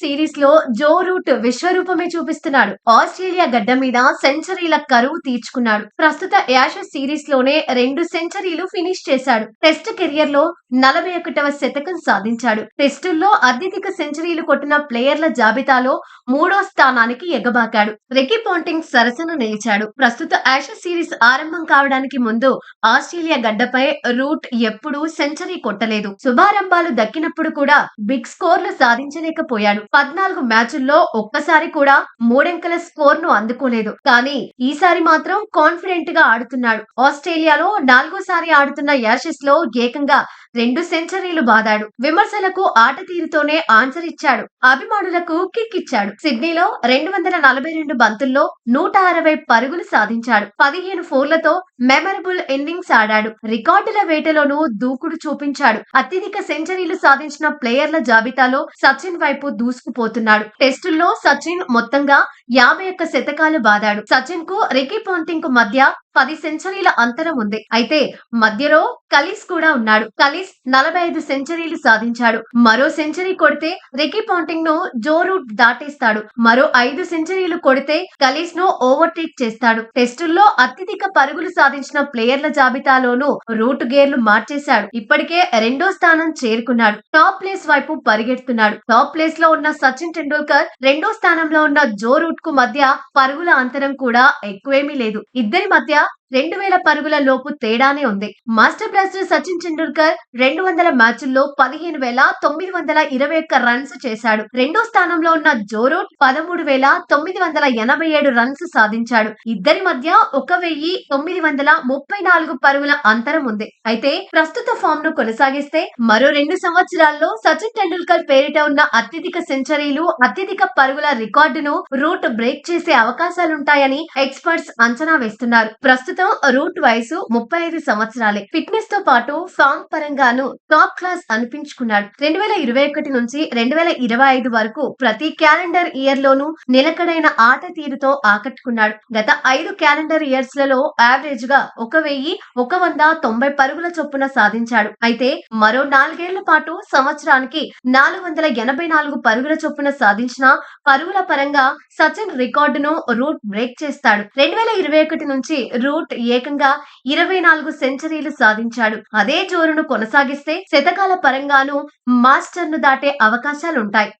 Series లో Joe Root విశ్వరూపమే చూపిస్తున్నాడు. Australia గడ్డ మీద సెంచరీల కరువు తీర్చుకున్నాడు. ప్రస్తుత యాషెస్ సిరీస్ లోనే 2 సెంచరీలు ఫినిష్ చేశాడు. టెస్ట్ కెరియర్ లో 41వ శతకం సాధించాడు. టెస్టుల్లో అత్యధిక సెంచరీలు కొట్టిన ప్లేయర్ల జాబితాలో 3వ స్థానానికి ఎగబాకాడు. రికీ పాంటింగ్ సరసన నిలిచాడు. ప్రస్తుత యాషెస్ సిరీస్ ఆరంభం కావడానికి ముందు ఆస్ట్రేలియా గడ్డపై రూట్ ఎప్పుడూ సెంచరీ కొట్టలేదు. శుభారంభాలు దక్కినప్పుడు కూడా బిగ్ స్కోర్లు సాధించలేకపోయాడు. 14 మ్యాచుల్లో ఒక్కసారి కూడా 3 అంకెల స్కోర్ ను అందుకోలేదు. కానీ ఈసారి మాత్రం కాన్ఫిడెంట్ గా ఆడుతున్నాడు. ఆస్ట్రేలియాలో 4గోసారి ఆడుతున్న యాషెస్ లో ఏకంగా 2 సెంచరీలు బాదాడు. విమర్శలకు ఆట తీరుతోనే ఆన్సర్ ఇచ్చాడు. అభిమానులకు కిక్ ఇచ్చాడు. సిడ్నీలో 242 బంతుల్లో 160 పరుగులు సాధించాడు. 15 ఫోర్లతో మెమరబుల్ ఇన్నింగ్స్ ఆడాడు. రికార్డుల వేటలోనూ దూకుడు చూపించాడు. అత్యధిక సెంచరీలు సాధించిన ప్లేయర్ల జాబితాలో సచిన్ వైపు దూసుకుపోతున్నాడు. టెస్టుల్లో సచిన్ మొత్తంగా 51 శతకాలు బాదాడు. సచిన్ కు రికీ పాంటింగ్ కు మధ్య 10 సెంచరీల అంతరం ఉంది. అయితే మధ్యలో కలీస్ కూడా ఉన్నాడు. కలీస్ 45 సెంచరీలు సాధించాడు. మరో సెంచరీ కొడితే రికీ పాంటింగ్ ను జో రూట్ దాటేస్తాడు. మరో 5 సెంచరీలు కొడితే కలీస్ ను ఓవర్టేక్ చేస్తాడు. టెస్టుల్లో అత్యధిక పరుగులు సాధించిన ప్లేయర్ల జాబితాలోనూ రూట్ గేర్లు మార్చేశాడు. ఇప్పటికే 2వ స్థానం చేరుకున్నాడు. టాప్ ప్లేస్ వైపు పరిగెడుతున్నాడు. టాప్ ప్లేస్ లో ఉన్న సచిన్ టెండూల్కర్ 2వ స్థానంలో ఉన్న జో రూట్ కు మధ్య పరుగుల అంతరం కూడా ఎక్కువేమీ లేదు. ఇద్దరి మధ్య 2000 పరుగుల లోపు తేడానే ఉంది. Master blaster Sachin Tendulkar 200 మ్యాచుల్లో 15,921 runs చేశాడు. 2వ స్థానంలో ఉన్న జో రూట్ 13,987 రన్స్ సాధించాడు. ఇద్దరి మధ్య 1,934 పరుగుల అంతరం ఉంది. అయితే ప్రస్తుత ఫామ్ ను కొనసాగిస్తే మరో 2 సంవత్సరాల్లో సచిన్ టెండూల్కర్ పేరిట ఉన్న అత్యధిక సెంచరీలు, అత్యధిక పరుగుల రికార్డును రూట్ బ్రేక్ చేసే అవకాశాలుంటాయని ఎక్స్పర్ట్స్ అంచనా వేస్తున్నారు. ప్రస్తుతం రూట్ వయసు 35 సంవత్సరాలే. ఫిట్నెస్ తో పాటు ఫామ్ పరంగాను టాప్ క్లాస్ అనిపించుకున్నాడు. 2021 నుంచి 2025 వరకు ప్రతి క్యాలెండర్ ఇయర్ లోనూ నిలకడైన ఆట తీరుతో ఆకట్టుకున్నాడు. గత 5 క్యాలెండర్ ఇయర్స్ లలో యావరేజ్ గా 1,190 పరుగుల చొప్పున సాధించాడు. అయితే మరో 4 ఏళ్ల పాటు సంవత్సరానికి 484 పరుగుల చొప్పున సాధించిన పరుగుల పరంగా సచిన్ రికార్డును రూట్ బ్రేక్ చేస్తాడు. 2021 నుంచి రూట్ ఏకంగా 24 సెంచరీలు సాధించాడు. అదే జోరును కొనసాగిస్తే శతకాల పరంగానూ మాస్టర్ ను దాటే అవకాశాలుంటాయి.